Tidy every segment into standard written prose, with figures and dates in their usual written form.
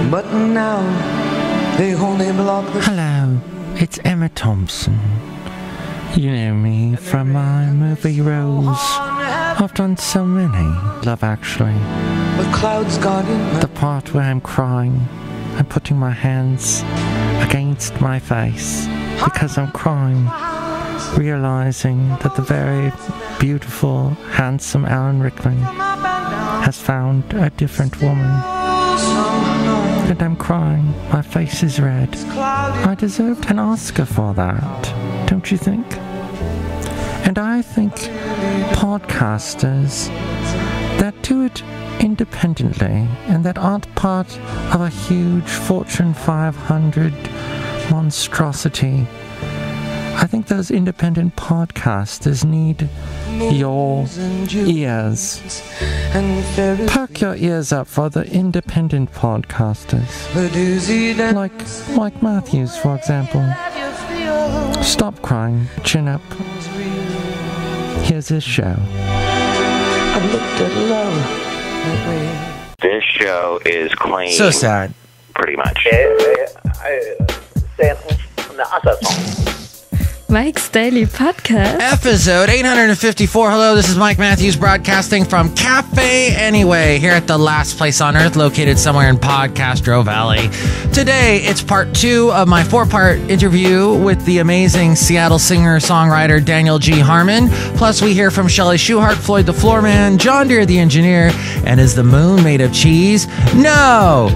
but now they only block the... Hello, it's Emma Thompson. You know me from my movie roles. I've done so many. Love Actually. But clouds got in The part where I'm crying and putting my hands against my face because I'm crying, realizing that the very beautiful, handsome Alan Rickman has found a different woman. And I'm crying. My face is red. I deserved an Oscar for that, don't you think? And I think podcasters that do it independently and that aren't part of a huge Fortune 500 monstrosity, I think those independent podcasters need your ears. Perk your ears up for the independent podcasters. Like Mike Matthews, for example. Stop crying, chin up. Here's his show. I looked at love. This show is clean. So sad. Pretty much. Mike's Daily Podcast. Episode 854. Hello, this is Mike Matthews broadcasting from Cafe Anyway here at the last place on earth located somewhere in Podcastro Valley. Today, it's part 2 of my 4-part interview with the amazing Seattle singer-songwriter Daniel G Harmmann. Plus, we hear from Chely Shoehart, Floyd the Floorman, John Deere the engineer, and is the moon made of cheese? No!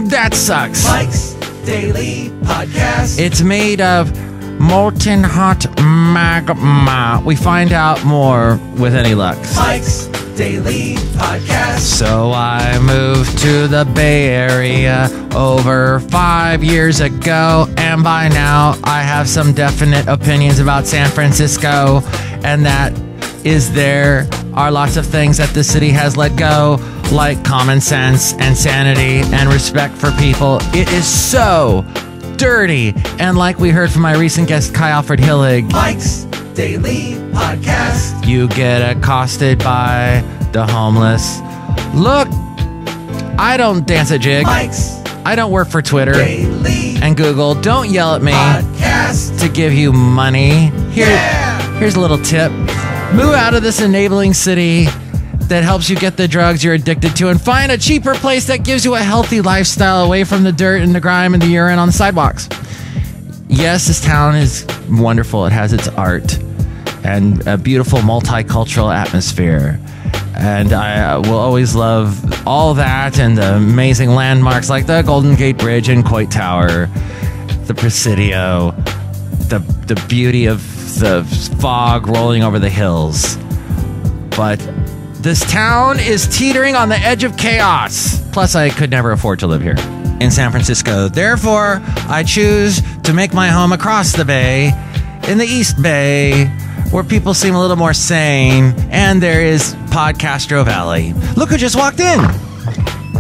That sucks. Mike's Daily Podcast. It's made of molten hot magma. We find out more with any luck. Mike's Daily Podcast. So I moved to the Bay Area over 5 years ago, and by now I have some definite opinions about San Francisco, and that is there are lots of things that the city has let go, like common sense and sanity and respect for people. It is so dirty, and like we heard from my recent guest Kai Alfred Hillig, Mike's Daily Podcast. you get accosted by the homeless. Look, I don't dance a jig. Mike's I don't work for Twitter Daily and Google. Don't yell at me Podcast. to give you money. Here's a little tip. Move out of this enabling city that helps you get the drugs you're addicted to and find a cheaper place that gives you a healthy lifestyle away from the dirt and the grime and the urine on the sidewalks. Yes, this town is wonderful. It has its art and a beautiful multicultural atmosphere. And I will always love all that and the amazing landmarks like the Golden Gate Bridge and Coit Tower, the Presidio, the beauty of the fog rolling over the hills. But this town is teetering on the edge of chaos. Plus, I could never afford to live here in San Francisco. Therefore, I choose to make my home across the bay, in the East Bay, where people seem a little more sane, and there is Podcastro Valley. Look who just walked in.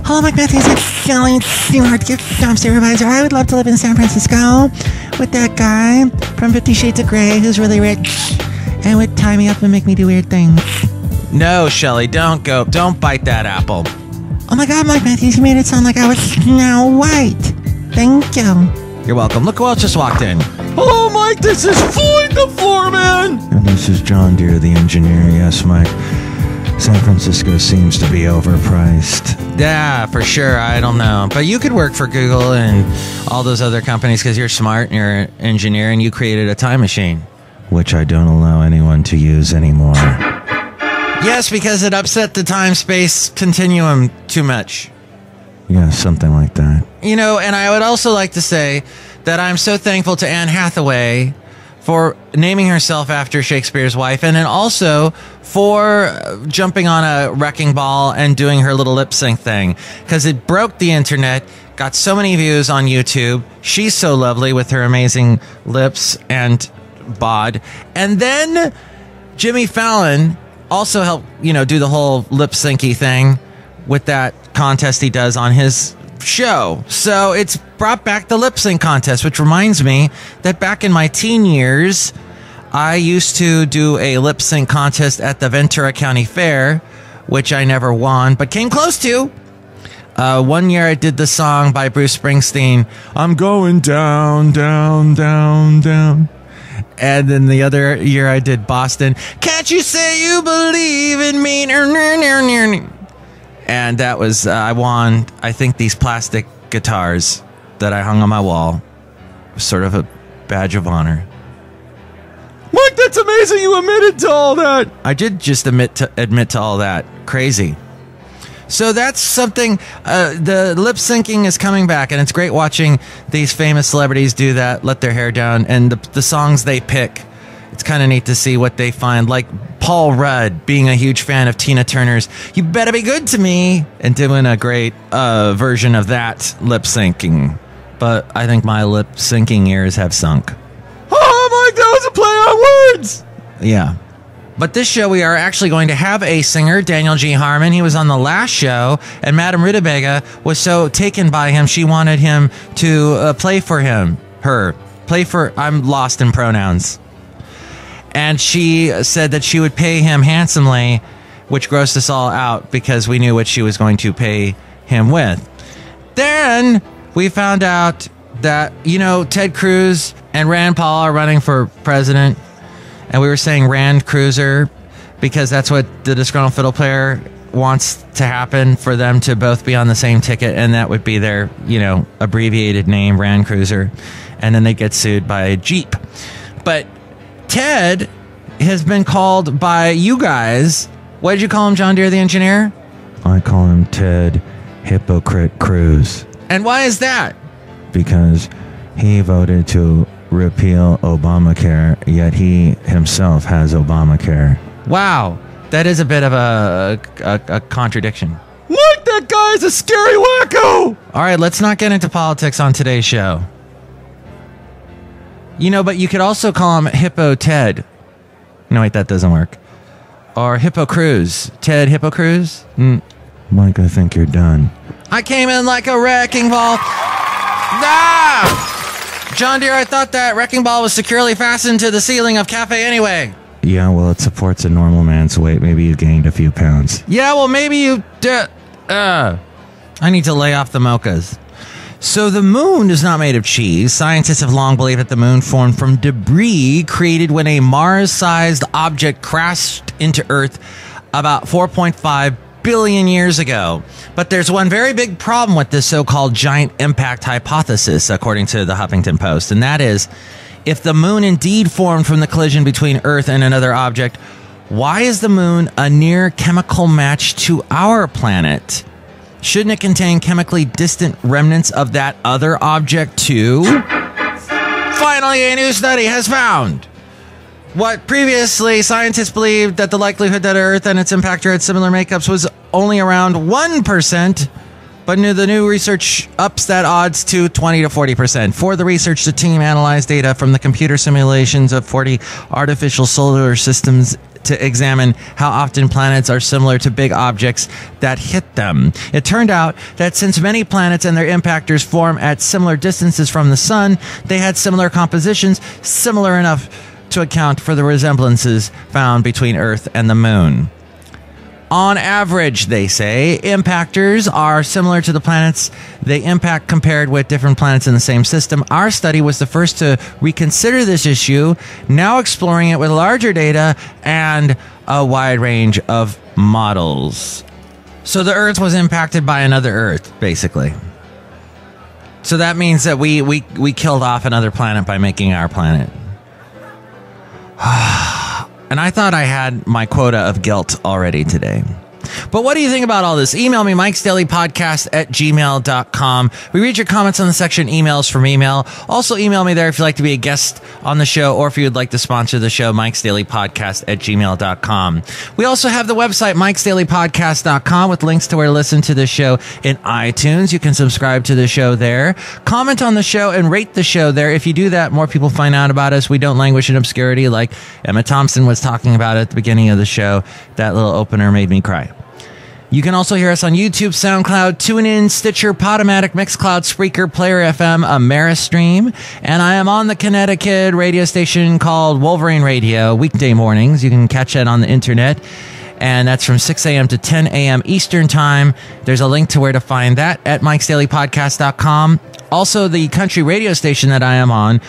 Hello, Mike Matthews. It's Chely Shoehart, gift shop supervisor. I would love to live in San Francisco with that guy from 50 Shades of Grey who's really rich and would tie me up and make me do weird things. No, Chely, don't bite that apple. Oh my God, Mike Matthews, you made it sound like I was Snow White. Thank you. You're welcome. Look who else just walked in. Hello, Mike. This is Floyd the Floorman. And this is John Deere the engineer. Yes, Mike. San Francisco seems to be overpriced. Yeah, for sure. I don't know. But you could work for Google and all those other companies because you're smart and you're an engineer and you created a time machine. Which I don't allow anyone to use anymore. Yes, because it upset the time-space continuum too much. Yeah, something like that. You know, and I would also like to say that I'm so thankful to Anne Hathaway for naming herself after Shakespeare's wife, and then also for jumping on a wrecking ball and doing her little lip sync thing, because it broke the internet, got so many views on YouTube. She's so lovely with her amazing lips and bod. And then Jimmy Fallon also helped, do the whole lip syncy thing with that contest he does on his show. So it's brought back the lip sync contest, which reminds me that back in my teen years, I used to do a lip sync contest at the Ventura County Fair, which I never won, but came close to. One year I did the song by Bruce Springsteen, I'm going down, down, down, down. And then the other year I did Boston, can't you say you believe in me? And that was, I won, I think, these plastic guitars that I hung on my wall. Sort of a badge of honor. Mike, that's amazing you admitted to all that. I did just admit to all that. Crazy. So that's something, the lip syncing is coming back, and it's great watching these famous celebrities do that, let their hair down, and the songs they pick. It's kind of neat to see what they find, like Paul Rudd being a huge fan of Tina Turner's You Better Be Good to Me, and doing a great version of that lip syncing. But I think my lip syncing ears have sunk. Oh, Mike, that was a play on words! Yeah. But this show, we are actually going to have a singer, Daniel G. Harmon. He was on the last show, and Madame Rutabaga was so taken by him, she wanted him to play for I'm lost in pronouns. And she said that she would pay him handsomely, which grossed us all out because we knew what she was going to pay him with. Then we found out that, Ted Cruz and Rand Paul are running for president. And we were saying Rand Cruiser because that's what the Disgruntled Fiddle Player wants to happen, for them to both be on the same ticket, and that would be their, abbreviated name, Rand Cruiser. And then they get sued by Jeep. But Ted has been called by you guys. What did you call him, John Deere the engineer? I call him Ted Hypocrite Cruz. And why is that? Because he voted to repeal Obamacare, yet he himself has Obamacare. Wow, that is a bit of a contradiction. Mike, that guy's a scary wacko! All right, let's not get into politics on today's show. But you could also call him Hippo Ted. No, wait, that doesn't work. Or Hippo Cruz. Ted Hippo Cruz? Mike, I think you're done. I came in like a wrecking ball. Ah! John Deere, I thought that wrecking ball was securely fastened to the ceiling of Cafe anyway. Yeah, well, it supports a normal man's weight. Maybe you gained a few pounds. Yeah, well, maybe you did. I need to lay off the mochas. So the moon is not made of cheese. Scientists have long believed that the moon formed from debris created when a Mars-sized object crashed into Earth about 4.5 billion years ago. But there's one very big problem with this so-called giant impact hypothesis, according to the Huffington Post, and that is, if the moon indeed formed from the collision between Earth and another object, why is the moon a near chemical match to our planet? Shouldn't it contain chemically distant remnants of that other object too? Finally, a new study has found what previously scientists believed, that the likelihood that Earth and its impactor had similar makeups was only around 1%, but the new research ups that odds to 20 to 40%. For the research, the team analyzed data from the computer simulations of 40 artificial solar systems to examine how often planets are similar to big objects that hit them. It turned out that since many planets and their impactors form at similar distances from the sun, they had similar compositions, similar enough to account for the resemblances found between Earth and the moon. On average, they say, impactors are similar to the planets they impact compared with different planets in the same system. Our study was the first to reconsider this issue, now exploring it with larger data and a wide range of models. So the Earth was impacted by another Earth, basically. So that means that we killed off another planet by making our planet. And I thought I had my quota of guilt already today. But what do you think about all this? Email me, mikesdailypodcast@gmail.com. We read your comments on the section emails from email. Also email me there if you'd like to be a guest on the show, or if you'd like to sponsor the show, mikesdailypodcast@gmail.com. We also have the website, mikesdailypodcast.com, with links to where to listen to the show in iTunes. You can subscribe to the show there. Comment on the show and rate the show there. If you do that, more people find out about us. We don't languish in obscurity like Emma Thompson was talking about at the beginning of the show. That little opener made me cry. You can also hear us on YouTube, SoundCloud, TuneIn, Stitcher, Podomatic, Mixcloud, Spreaker, Player FM, Ameristream, and I am on the Connecticut radio station called Wolverine Radio weekday mornings. You can catch that on the internet. and that's from 6 a.m. to 10 a.m. Eastern Time. There's a link to where to find that at mikesdailypodcast.com. Also, the country radio station that I am on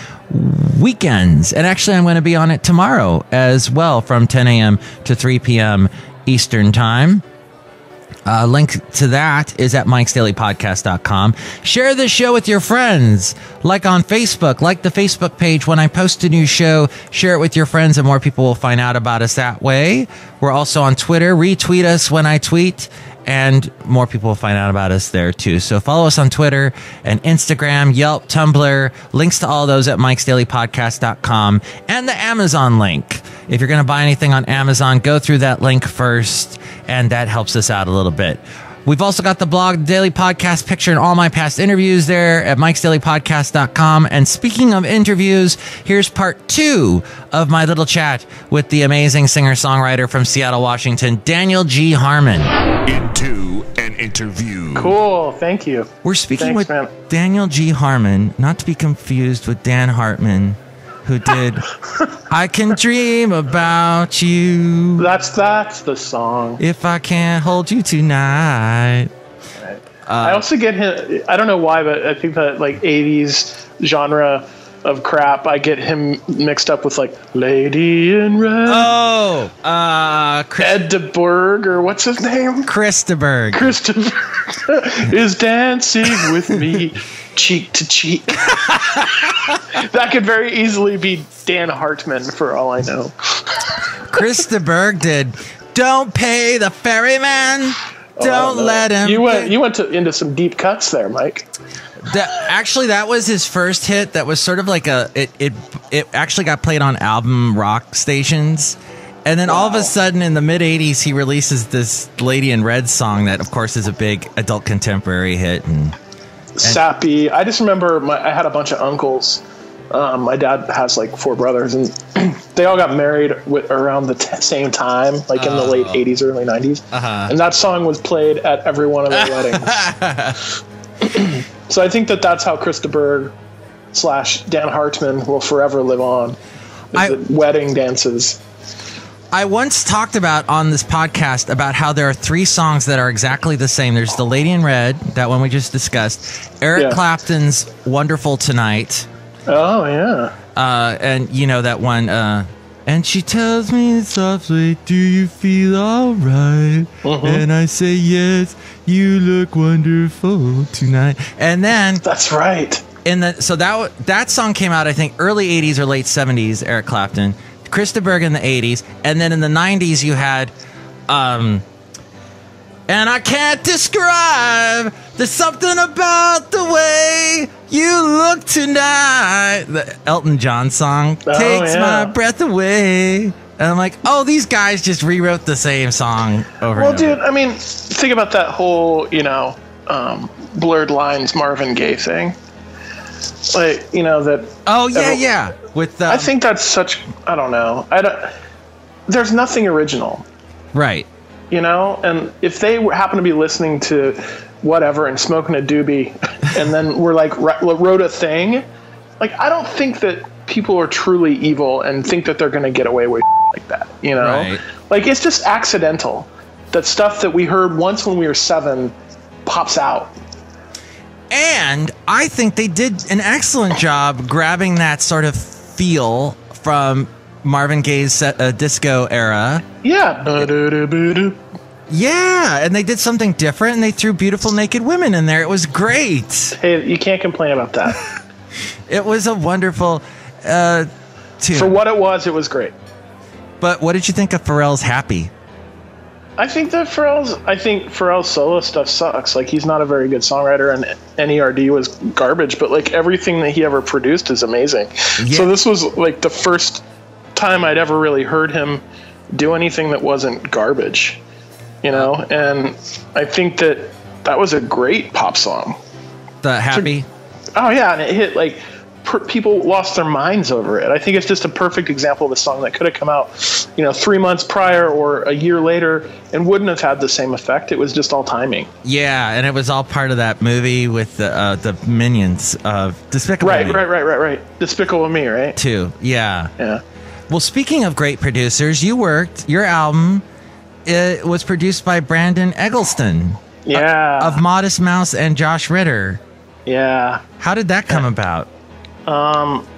weekends, and actually I'm going to be on it tomorrow as well from 10 a.m. to 3 p.m. Eastern Time. Link to that is at mikesdailypodcast.com. Share this show with your friends. Like on Facebook. Like the Facebook page. When I post a new show, share it with your friends and more people will find out about us that way. We're also on Twitter. Retweet us when I tweet, and more people will find out about us there too. So follow us on Twitter and Instagram, Yelp, Tumblr. Links to all those at mikesdailypodcast.com, and the Amazon link. If you're going to buy anything on Amazon, go through that link first, and that helps us out a little bit. We've also got the blog, Daily Podcast Picture, and all my past interviews there at mikesdailypodcast.com. And speaking of interviews, here's part 2 of my little chat with the amazing singer-songwriter from Seattle, Washington, Daniel G. Harmon. Into an interview. Cool, thank you. We're speaking Thanks, with man. Daniel G. Harmon, not to be confused with Dan Hartman, who did I Can Dream About You. That's the song. If I Can't Hold You Tonight. Right. I also get him, I don't know why, but I think that like 80s genre of crap, I get him mixed up with like Lady in Red. Oh, Ed DeBerg, or what's his name? Christaberg. Christopher is dancing with me cheek to cheek. That could very easily be Dan Hartman for all I know. Christaberg did Don't Pay the Ferryman. Don't let him. You went into some deep cuts there, Mike. Actually, that was his first hit. That was sort of like it actually got played on album rock stations. And then all of a sudden in the mid 80s, he releases this Lady in Red song that, of course, is a big adult contemporary hit. And sappy. I just remember I had a bunch of uncles. My dad has like 4 brothers, and they all got married around the same time, like in the late 80s, early 90s. And that song was played at every one of their weddings. So I think that's how Christaberg / Dan Hartman will forever live on. Wedding dances. I once talked about on this podcast about how there are 3 songs that are exactly the same. There's the Lady in Red, that one we just discussed. Eric Clapton's Wonderful Tonight. Oh, yeah. And you know that one, and she tells me softly, do you feel all right? And I say, yes, you look wonderful tonight. And then... That's right. So that song came out, I think, early 80s or late 70s, Eric Clapton. Christaberg in the 80s. And then in the 90s, you had... and I can't describe. There's something about the way you look tonight. The Elton John song takes my breath away. And I'm like, oh, these guys just rewrote the same song over and over. Dude, I mean, think about that whole, Blurred Lines Marvin Gaye thing. Like, that. Oh, yeah. With I think that's such. I don't know. There's nothing original. Right. And if they happen to be listening to whatever and smoking a doobie and then we're like wrote a thing, like I don't think that people are truly evil and think that they're going to get away with like that, Right. Like it's just accidental that stuff that we heard once when we were 7 pops out. And I think they did an excellent job grabbing that sort of feel from Marvin Gaye's disco era. Yeah. Yeah, and they did something different, and they threw beautiful naked women in there. It was great. Hey, you can't complain about that. It was a wonderful tune. For what it was great. But what did you think of Pharrell's Happy? I think Pharrell's solo stuff sucks. Like, he's not a very good songwriter, and NERD was garbage, but like everything that he ever produced is amazing. Yeah. So this was like the first time I'd ever really heard him do anything that wasn't garbage, and I think that was a great pop song. The Happy? Oh yeah, and it hit like people lost their minds over it. I think it's just a perfect example of a song that could have come out 3 months prior or a year later and wouldn't have had the same effect. It was just all timing. Yeah, and it was all part of that movie with the minions of Despicable Me. Right. Despicable Me, right? Too. Yeah. Yeah. Well, speaking of great producers, your album it was produced by Brandon Eggleston. Yeah. Of Modest Mouse and Josh Ritter. Yeah. How did that come about?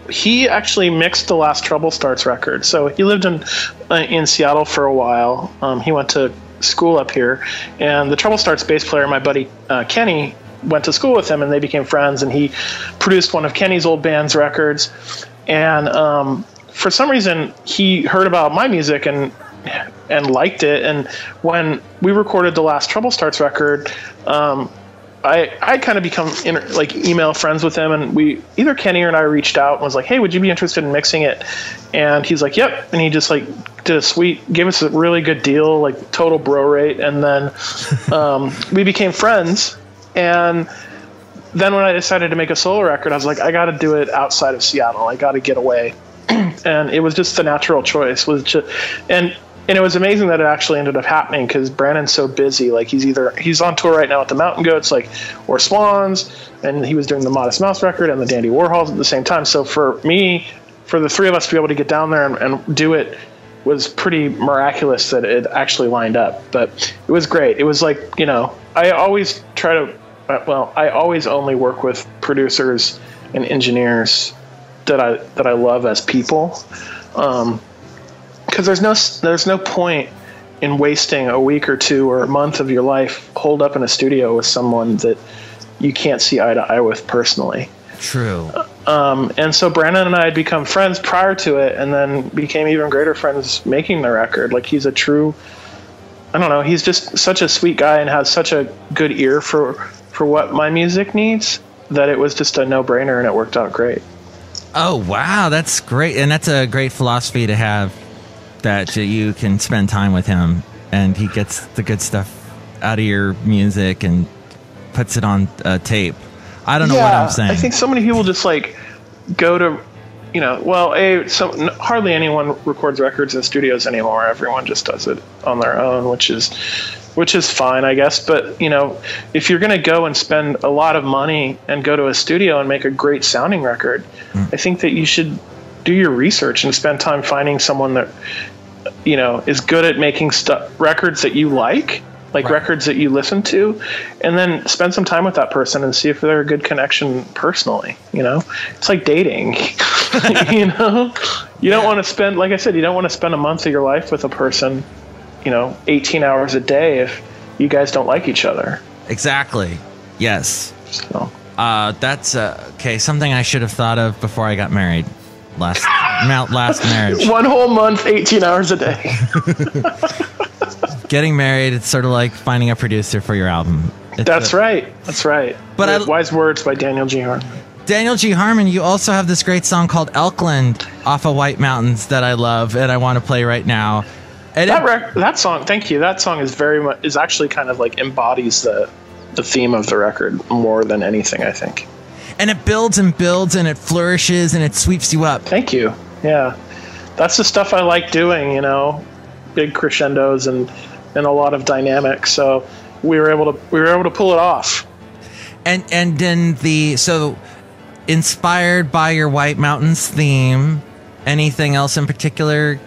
He actually mixed the last Trouble Starts record. So he lived in Seattle for a while. He went to school up here, and the Trouble Starts bass player, my buddy Kenny, went to school with him, and they became friends. And he produced one of Kenny's old band's records. And for some reason, he heard about my music and liked it. And when we recorded the last Trouble Starts record, I kind of become email friends with him, and either Kenny or I reached out and was like, hey, would you be interested in mixing it? And he's like, yep. And he just gave us a really good deal, like total bro rate. And then we became friends. And then when I decided to make a solo record, I was like, I got to do it outside of Seattle. I got to get away. And it was just the natural choice. And it was amazing that it actually ended up happening, because Brandon's so busy. Like he's on tour right now with the Mountain Goats, or Swans, and he was doing the Modest Mouse record and the Dandy Warhols at the same time. So for the three of us to be able to get down there and do it was pretty miraculous that it actually lined up. But it was great. It was I always I always only work with producers and engineers that I love as people. Because there's no point in wasting a week or two or a month of your life holed up in a studio with someone that you can't see eye to eye with personally. True. And so Brandon and I had become friends prior to it, and then became even greater friends making the record. Like, he's a true, I don't know, he's just such a sweet guy and has such a good ear for what my music needs, that it was just a no-brainer, and it worked out great. Oh, wow, that's great. And that's a great philosophy to have, that you can spend time with him and he gets the good stuff out of your music and puts it on tape. I don't know what I'm saying. I think so many people just go to, hardly anyone records records in studios anymore. Everyone just does it on their own, which is fine, I guess. But, if you're going to go and spend a lot of money and go to a studio and make a great sounding record, I think that you should do your research and spend time finding someone that, is good at making records that you like right. Records that you listen to, and then spend some time with that person and see if they're a good connection personally. It's like dating. You don't want to spend, like I said, you don't want to spend a month of your life with a person, 18 hours a day if you guys don't like each other. Exactly. Yes. So that's okay. Something I should have thought of before I got married. Last marriage. 1 whole month, 18 hours a day. Getting married, it's sort of like finding a producer for your album. That's right. But Wise Words by Daniel G. Harmon. Daniel G. Harmon, you also have this great song called Elkland off of White Mountains that I love and I want to play right now. And that song, thank you. That song is actually kind of embodies the theme of the record more than anything, I think. And it builds and builds and it flourishes and it sweeps you up. Thank you. Yeah. That's the stuff I like doing, big crescendos and a lot of dynamics. So we were able to pull it off. And then so inspired by your White Mountains theme, anything else in particular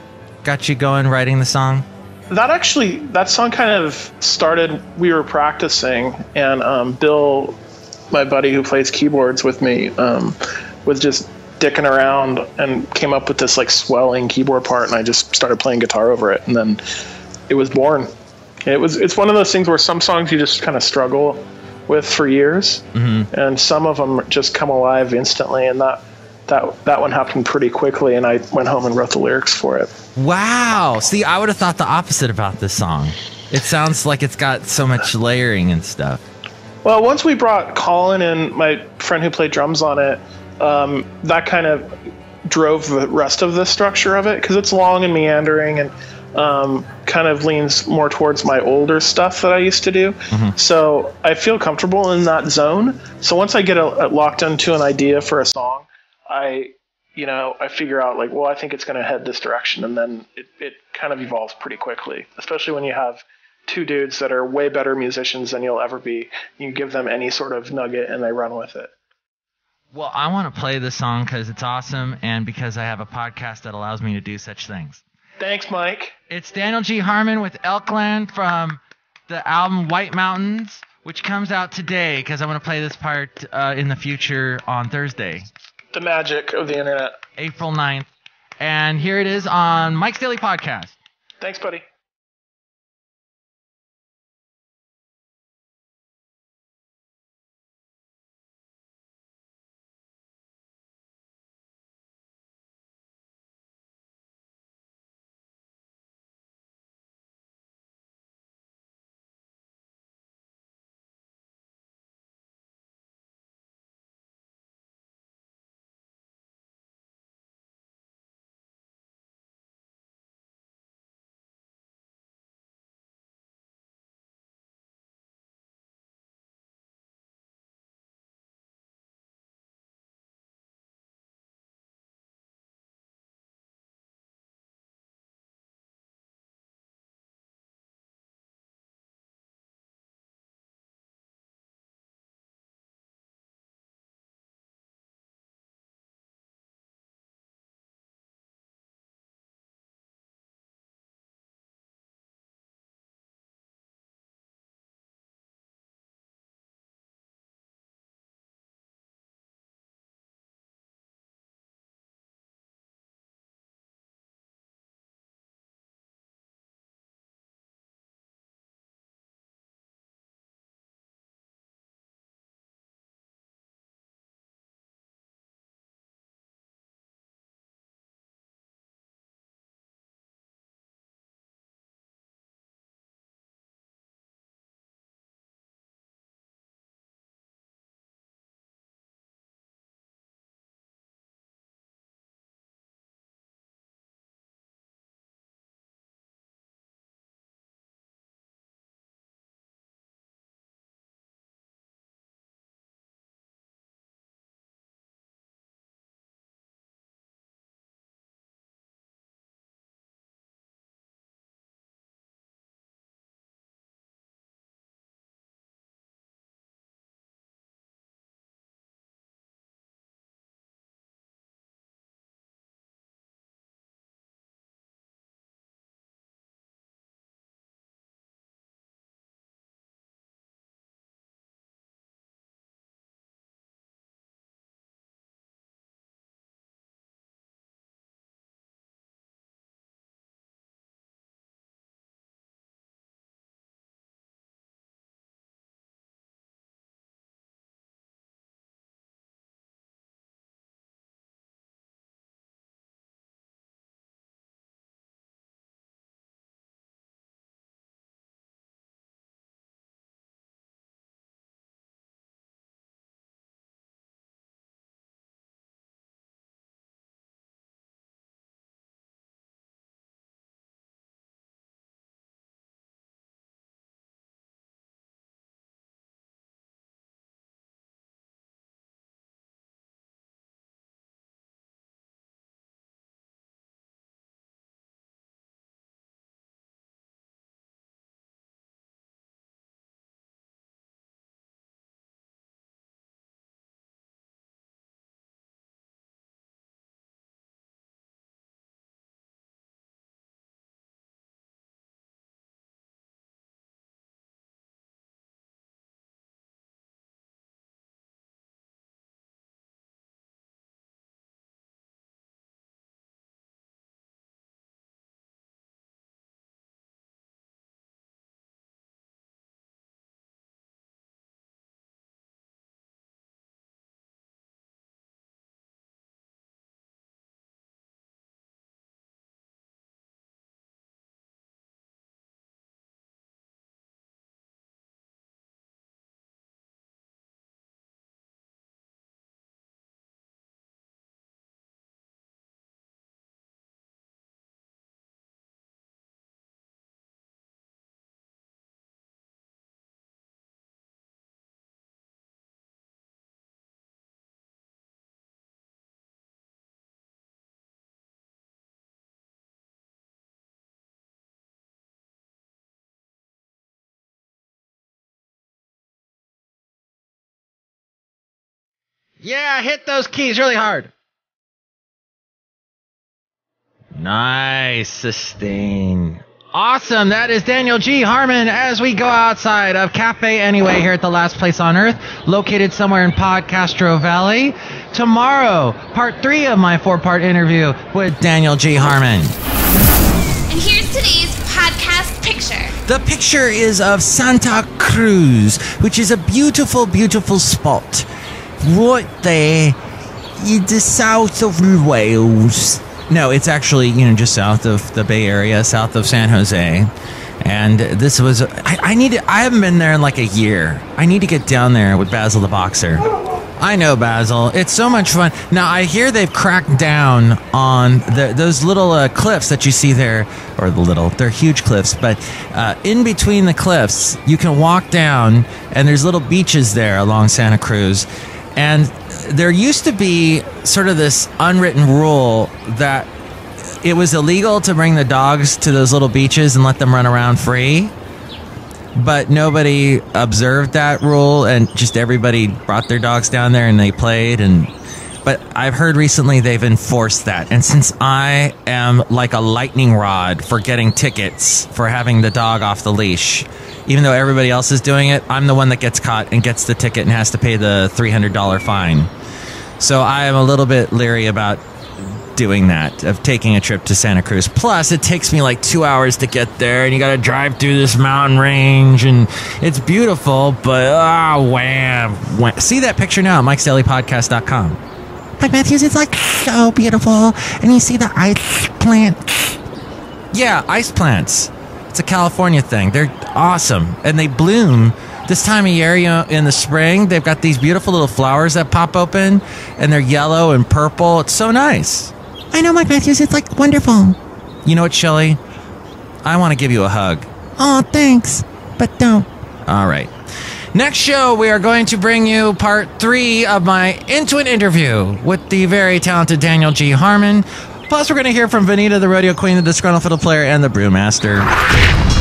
got you going writing the song? That song kind of started, we were practicing, and Bill, my buddy who plays keyboards with me, was just dicking around and came up with this swelling keyboard part, and I just started playing guitar over it, and then it was born. It's one of those things where some songs you just kind of struggle with for years, and some of them just come alive instantly, and that one happened pretty quickly, and I went home and wrote the lyrics for it. Wow. See, I would have thought the opposite about this song. It sounds like it's got so much layering and stuff. Well, once we brought Colin in, my friend who played drums on it, that kind of drove the rest of the structure of it, because it's long and meandering and kind of leans more towards my older stuff that I used to do. So I feel comfortable in that zone. So once I get locked into an idea for a song, I figure out I think it's going to head this direction, and then it kind of evolves pretty quickly, especially when you have two dudes that are way better musicians than you'll ever be. You give them any sort of nugget and they run with it. Well, I want to play this song because it's awesome and because I have a podcast that allows me to do such things. Thanks, Mike. It's Daniel G. Harmon with Elkland from the album White Mountains, which comes out today because I'm going to play this part in the future on Thursday. The magic of the internet. April 9th. And here it is on Mike's Daily Podcast. Thanks, buddy. Yeah, hit those keys really hard. Nice. Sustain. Awesome. That is Daniel G. Harmon as we go outside of Cafe Anyway here at the last place on earth, located somewhere in Podcastro Valley. Tomorrow, part 3 of my 4-part interview with Daniel G. Harmon. And here's today's podcast picture. The picture is of Santa Cruz, which is a beautiful, beautiful spot right there in the south of Wales. No, it's actually, just south of the Bay Area, south of San Jose. And this was, I haven't been there in like a year. I need to get down there with Basil the Boxer. I know, Basil. It's so much fun. Now, I hear they've cracked down on those little cliffs that you see there, or they're huge cliffs, but in between the cliffs, you can walk down, and there's little beaches there along Santa Cruz. And there used to be sort of this unwritten rule that it was illegal to bring the dogs to those little beaches and let them run around free. But nobody observed that rule, and just everybody brought their dogs down there and they played. But I've heard recently they've enforced that. And since I am like a lightning rod for getting tickets for having the dog off the leash, even though everybody else is doing it, I'm the one that gets caught and gets the ticket and has to pay the $300 fine. So I am a little bit leery about doing that, of taking a trip to Santa Cruz. Plus, it takes me like 2 hours to get there, and you gotta drive through this mountain range, and it's beautiful, but wham. See that picture now at Mike'sDailyPodcast.com. Mike Matthews, it's like so beautiful. And you see the ice plants. Yeah, ice plants. It's a California thing. They're awesome. And they bloom this time of year, in the spring. They've got these beautiful little flowers that pop open, and they're yellow and purple. It's so nice. I know, Mike Matthews. It's like wonderful. You know what, Chely? I want to give you a hug. Oh, thanks. But don't. All right. Next show, we are going to bring you part 3 of my Intuit interview with the very talented Daniel G. Harmon. Plus, we're going to hear from Benita, the rodeo queen, the Disgruntled Fiddle Player, and the Brewmaster.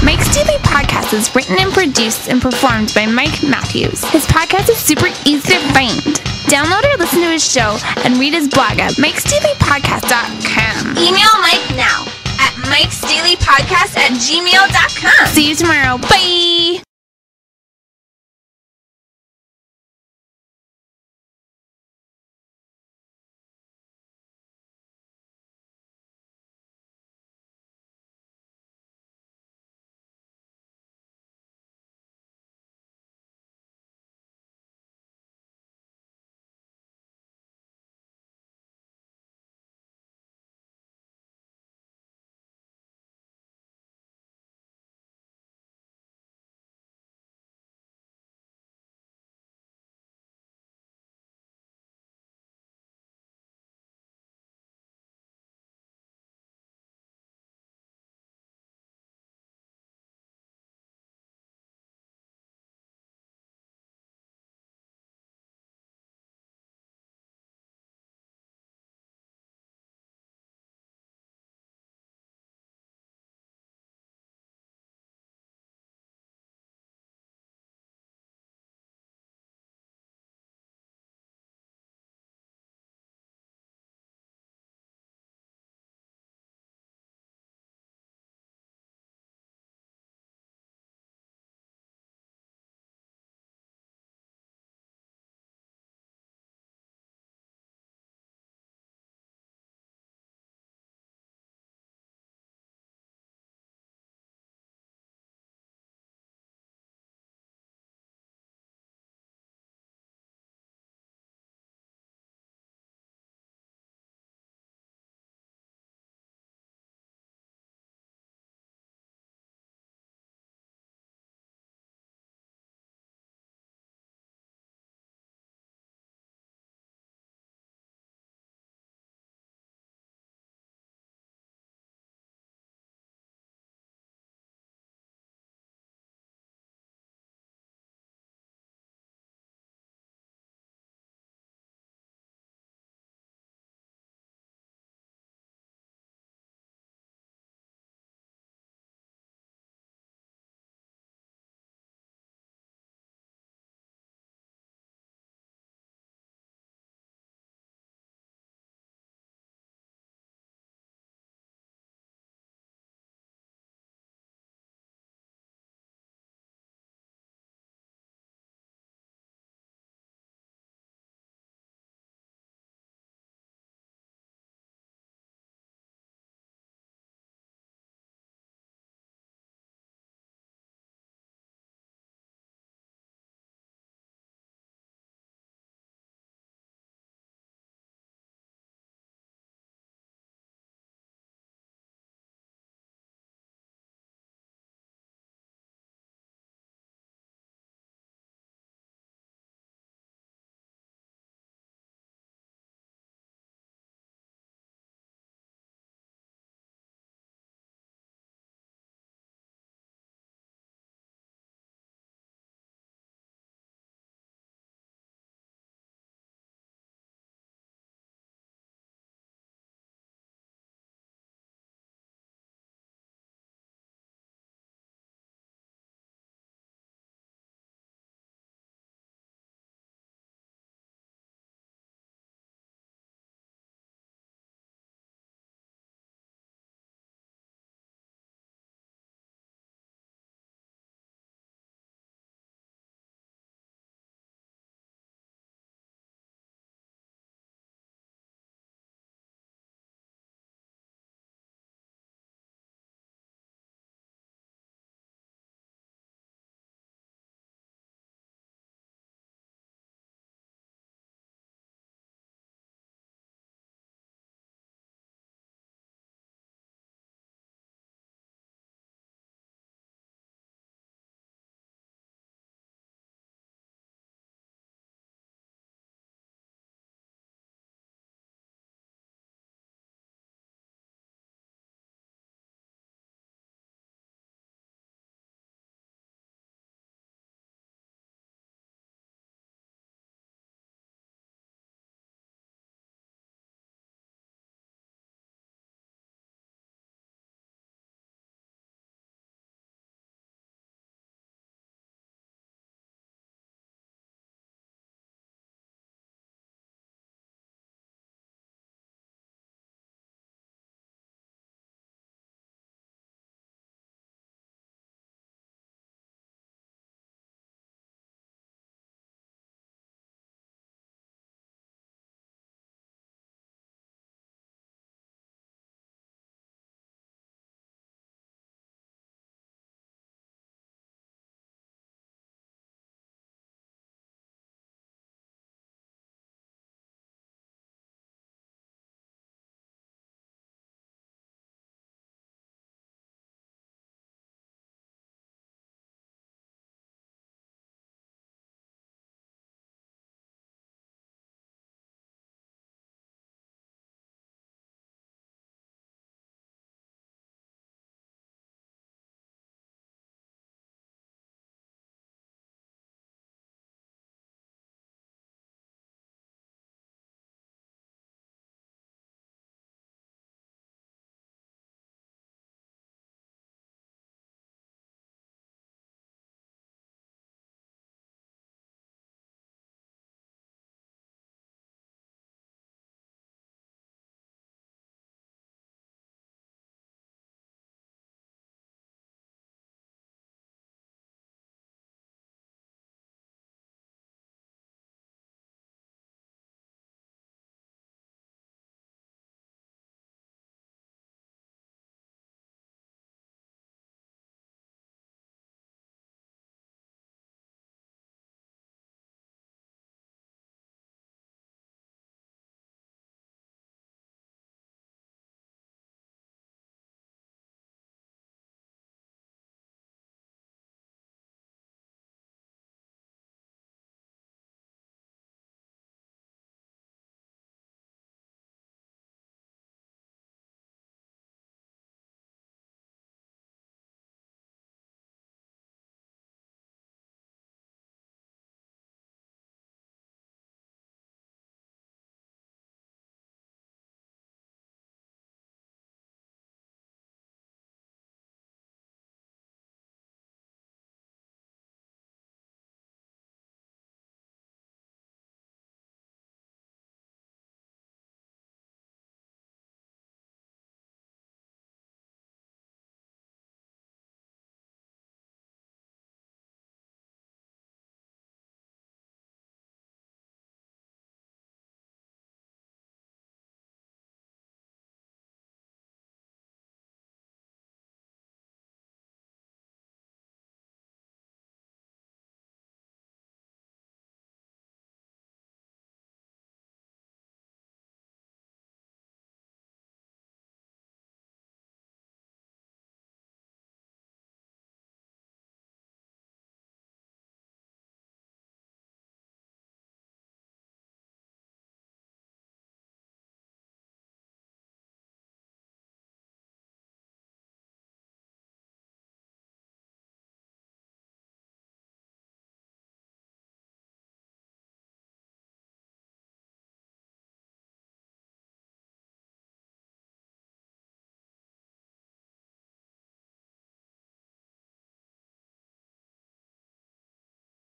Mike's Daily Podcast is written and produced and performed by Mike Matthews. His podcast is super easy to find. Download or listen to his show and read his blog at mikesdailypodcast.com. Email Mike now at mikesdailypodcast@gmail.com. See you tomorrow. Bye!